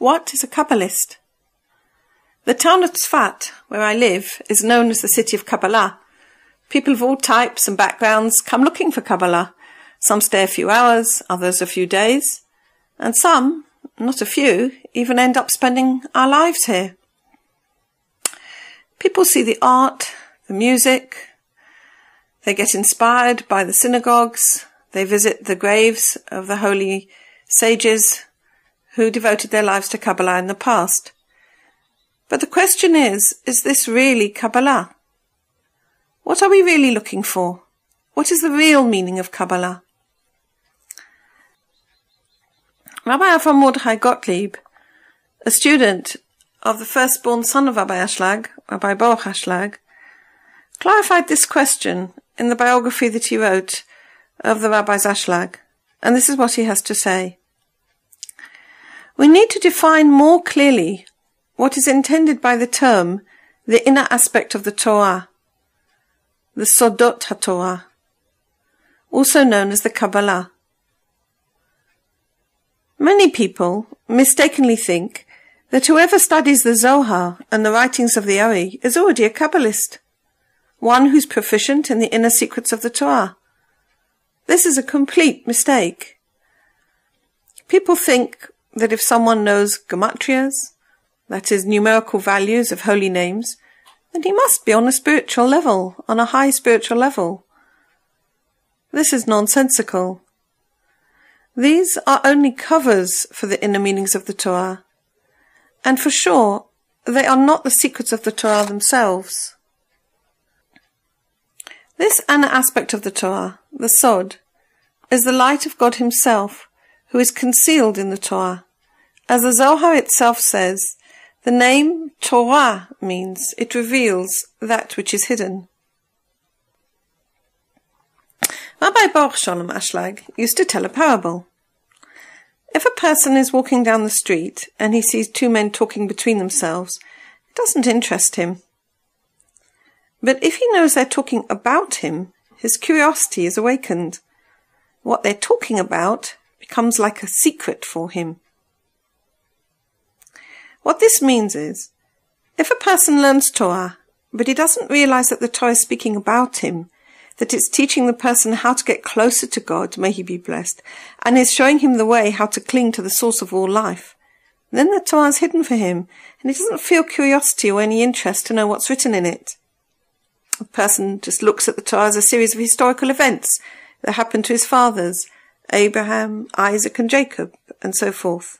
What is a Kabbalist? The town of Tzfat, where I live, is known as the city of Kabbalah. People of all types and backgrounds come looking for Kabbalah. Some stay a few hours, others a few days, and some, not a few, even end up spending our lives here. People see the art, the music, they get inspired by the synagogues, they visit the graves of the holy sages who devoted their lives to Kabbalah in the past. But the question is this really Kabbalah? What are we really looking for? What is the real meaning of Kabbalah? Rabbi Mordechai Gottlieb, a student of the firstborn son of Rabbi Ashlag, Rabbi Ashlag, clarified this question in the biography that he wrote of the Rabbi's Ashlag, and this is what he has to say. We need to define more clearly what is intended by the term the inner aspect of the Torah, the Sodot haTorah, also known as the Kabbalah. Many people mistakenly think that whoever studies the Zohar and the writings of the Ari is already a Kabbalist, one who's proficient in the inner secrets of the Torah. This is a complete mistake. People think that if someone knows gematrias, that is, numerical values of holy names, then he must be on a spiritual level, on a high spiritual level. This is nonsensical. These are only covers for the inner meanings of the Torah, and for sure, they are not the secrets of the Torah themselves. This inner aspect of the Torah, the Sod, is the light of God himself, who is concealed in the Torah. As the Zohar itself says, the name Torah means it reveals that which is hidden. Rabbi Ashlag used to tell a parable. If a person is walking down the street and he sees two men talking between themselves, it doesn't interest him. But if he knows they're talking about him, his curiosity is awakened. What they're talking about becomes like a secret for him. What this means is, if a person learns Torah, but he doesn't realize that the Torah is speaking about him, that it's teaching the person how to get closer to God, may he be blessed, and is showing him the way how to cling to the source of all life, then the Torah is hidden for him, and he doesn't feel curiosity or any interest to know what's written in it. A person just looks at the Torah as a series of historical events that happened to his fathers, Abraham, Isaac and Jacob, and so forth.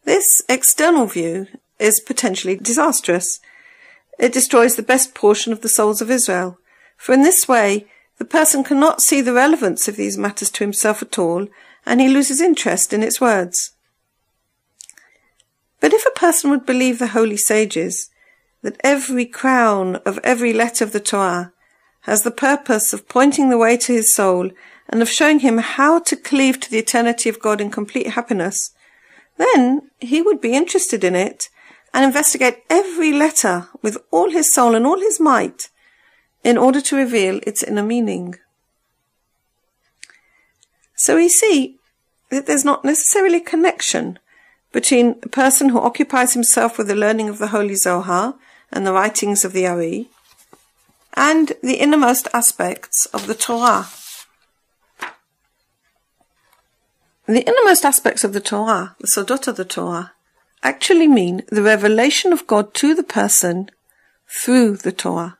This external view is potentially disastrous. It destroys the best portion of the souls of Israel, for in this way the person cannot see the relevance of these matters to himself at all, and he loses interest in its words. But if a person would believe the holy sages, that every crown of every letter of the Torah has the purpose of pointing the way to his soul and of showing him how to cleave to the eternity of God in complete happiness, then he would be interested in it and investigate every letter with all his soul and all his might in order to reveal its inner meaning. So we see that there's not necessarily a connection between a person who occupies himself with the learning of the Holy Zohar and the writings of the Ari and the innermost aspects of the Torah. The innermost aspects of the Torah, the Sodot of the Torah, actually mean the revelation of God to the person through the Torah.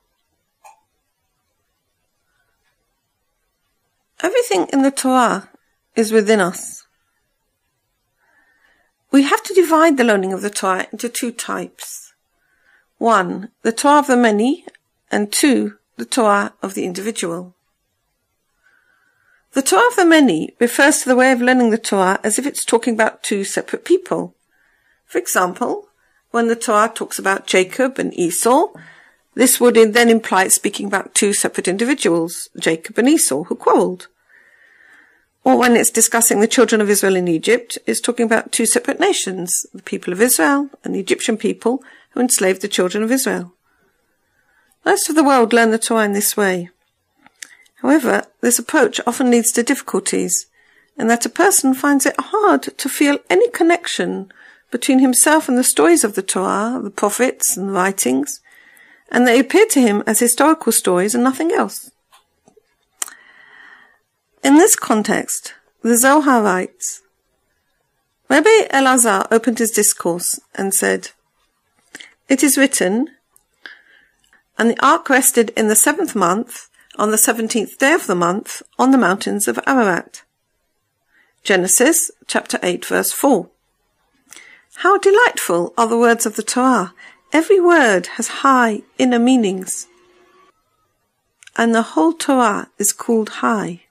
Everything in the Torah is within us. We have to divide the learning of the Torah into two types. 1, the Torah of the many, and 2, the Torah of the individual. The Torah of the many refers to the way of learning the Torah as if it's talking about two separate people. For example, when the Torah talks about Jacob and Esau, this would then imply it's speaking about two separate individuals, Jacob and Esau, who quarreled. Or when it's discussing the children of Israel in Egypt, it's talking about two separate nations, the people of Israel and the Egyptian people who enslaved the children of Israel. Most of the world learn the Torah in this way. However, this approach often leads to difficulties, and that a person finds it hard to feel any connection between himself and the stories of the Torah, the prophets and the writings, and they appear to him as historical stories and nothing else. In this context, the Zohar writes, Rabbi Elazar opened his discourse and said, "It is written, and the ark rested in the 7th month, on the 17th day of the month, on the mountains of Ararat." Genesis chapter 8 verse 4. How delightful are the words of the Torah! Every word has high inner meanings. And the whole Torah is called high.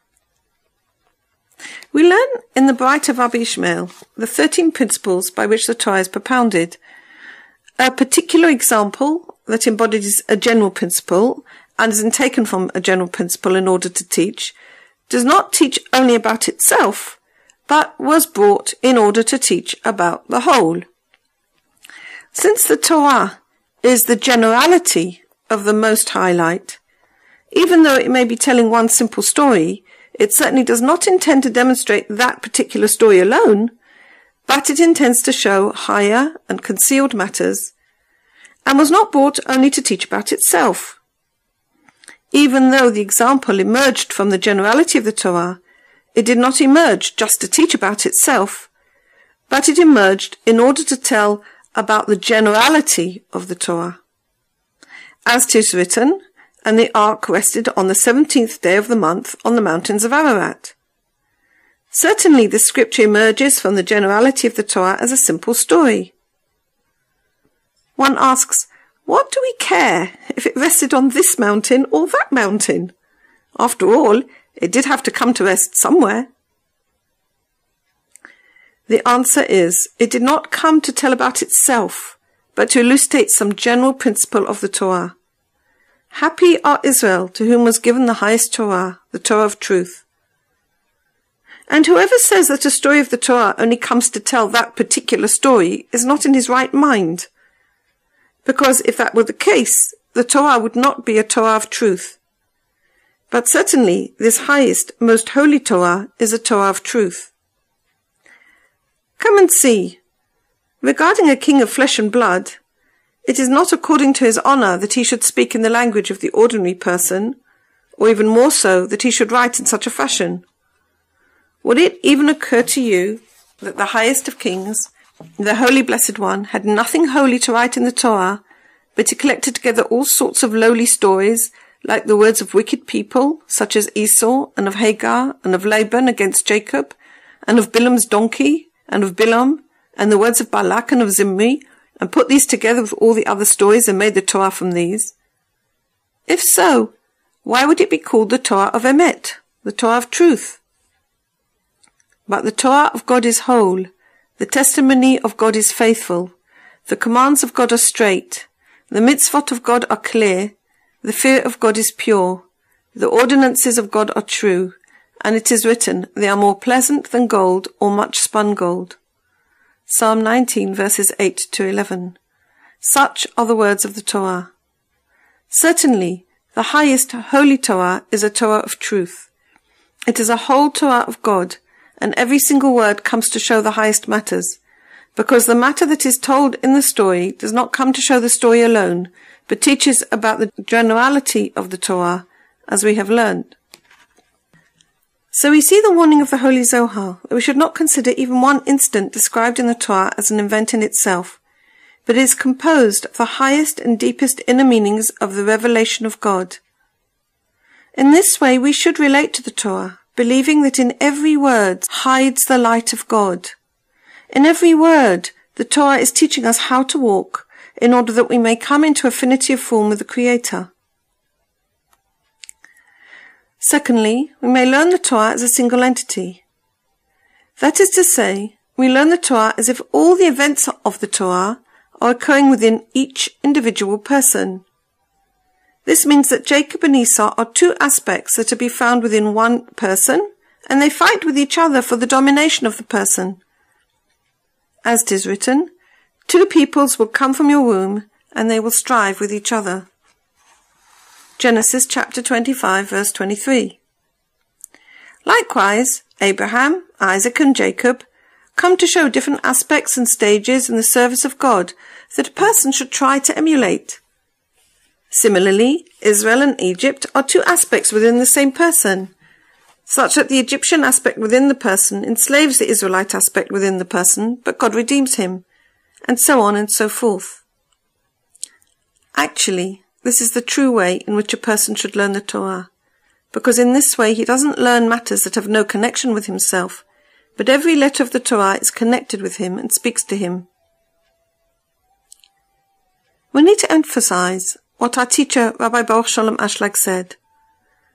We learn in the Bright of Rabbi Ashlag the 13 principles by which the Torah is propounded. A particular example that embodies a general principle and is taken from a general principle in order to teach, does not teach only about itself, but was brought in order to teach about the whole. Since the Torah is the generality of the Most High Light, even though it may be telling one simple story, it certainly does not intend to demonstrate that particular story alone, but it intends to show higher and concealed matters, and was not brought only to teach about itself. Even though the example emerged from the generality of the Torah, it did not emerge just to teach about itself, but it emerged in order to tell about the generality of the Torah. As 'tis written, and the ark rested on the 17th day of the month on the mountains of Ararat. Certainly this scripture emerges from the generality of the Torah as a simple story. One asks, what do we care if it rested on this mountain or that mountain? After all, it did have to come to rest somewhere. The answer is, it did not come to tell about itself, but to elucidate some general principle of the Torah. Happy are Israel, to whom was given the highest Torah, the Torah of truth. And whoever says that a story of the Torah only comes to tell that particular story is not in his right mind. Because if that were the case, the Torah would not be a Torah of truth. But certainly this highest, most holy Torah is a Torah of truth. Come and see. Regarding a king of flesh and blood, it is not according to his honor that he should speak in the language of the ordinary person, or even more so that he should write in such a fashion. Would it even occur to you that the highest of kings, the Holy Blessed One, had nothing holy to write in the Torah, but he collected together all sorts of lowly stories, like the words of wicked people, such as Esau, and of Hagar, and of Laban against Jacob, and of Bilam's donkey, and of Bilam, and the words of Balak and of Zimri, and put these together with all the other stories and made the Torah from these? If so, why would it be called the Torah of Emet, the Torah of truth? But the Torah of God is whole, the testimony of God is faithful, the commands of God are straight, the mitzvot of God are clear, the fear of God is pure, the ordinances of God are true, and it is written, they are more pleasant than gold or much spun gold. Psalm 19 verses 8 to 11. Such are the words of the Torah. Certainly, the highest holy Torah is a Torah of truth. It is a whole Torah of God, and every single word comes to show the highest matters, because the matter that is told in the story does not come to show the story alone, but teaches about the generality of the Torah, as we have learned. So we see the warning of the Holy Zohar, that we should not consider even one incident described in the Torah as an event in itself, but it is composed of the highest and deepest inner meanings of the revelation of God. In this way we should relate to the Torah, believing that in every word hides the light of God. In every word, the Torah is teaching us how to walk, in order that we may come into affinity of form with the Creator. Secondly, we may learn the Torah as a single entity. That is to say, we learn the Torah as if all the events of the Torah are occurring within each individual person. This means that Jacob and Esau are two aspects that are to be found within one person, and they fight with each other for the domination of the person. As 'tis written, two peoples will come from your womb, and they will strive with each other. Genesis chapter 25 verse 23. Likewise, Abraham, Isaac and Jacob come to show different aspects and stages in the service of God that a person should try to emulate. Similarly, Israel and Egypt are two aspects within the same person, such that the Egyptian aspect within the person enslaves the Israelite aspect within the person, but God redeems him, and so on and so forth. Actually, this is the true way in which a person should learn the Torah, because in this way he doesn't learn matters that have no connection with himself, but every letter of the Torah is connected with him and speaks to him. We need to emphasize what our teacher, Rabbi Ashlag, said.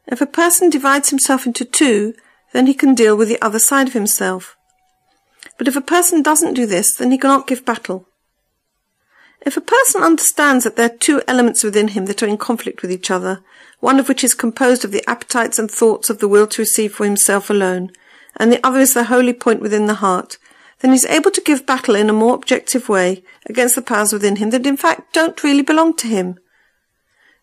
If a person divides himself into two, then he can deal with the other side of himself. But if a person doesn't do this, then he cannot give battle. If a person understands that there are two elements within him that are in conflict with each other, one of which is composed of the appetites and thoughts of the will to receive for himself alone, and the other is the holy point within the heart, then he is able to give battle in a more objective way against the powers within him that in fact don't really belong to him.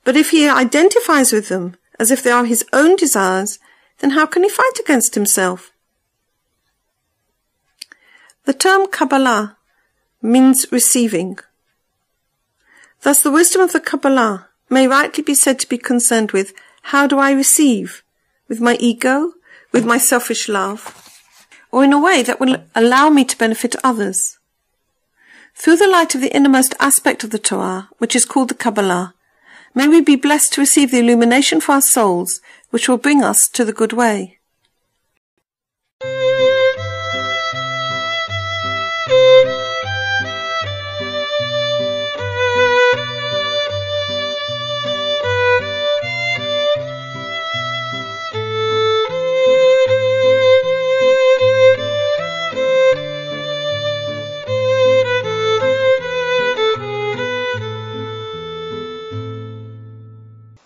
But if he identifies with them as if they are his own desires, then how can he fight against himself? The term Kabbalah means receiving. Thus the wisdom of the Kabbalah may rightly be said to be concerned with, how do I receive? With my ego? With my selfish love? Or in a way that will allow me to benefit others? Through the light of the innermost aspect of the Torah, which is called the Kabbalah, may we be blessed to receive the illumination for our souls, which will bring us to the good way.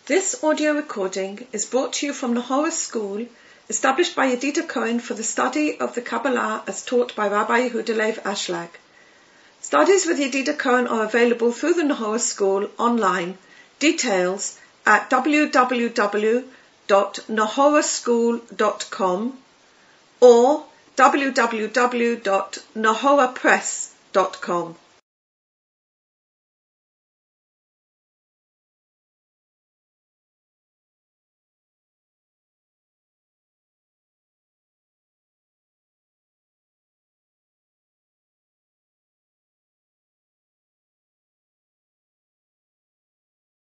This audio recording is brought to you from the haTorah school, established by Yedida Cohen for the study of the Kabbalah as taught by Rabbi Ashlag. Studies with Yedida Cohen are available through the haTorah school online. Details at www.nahoraschool.com or www.nahorahpress.com.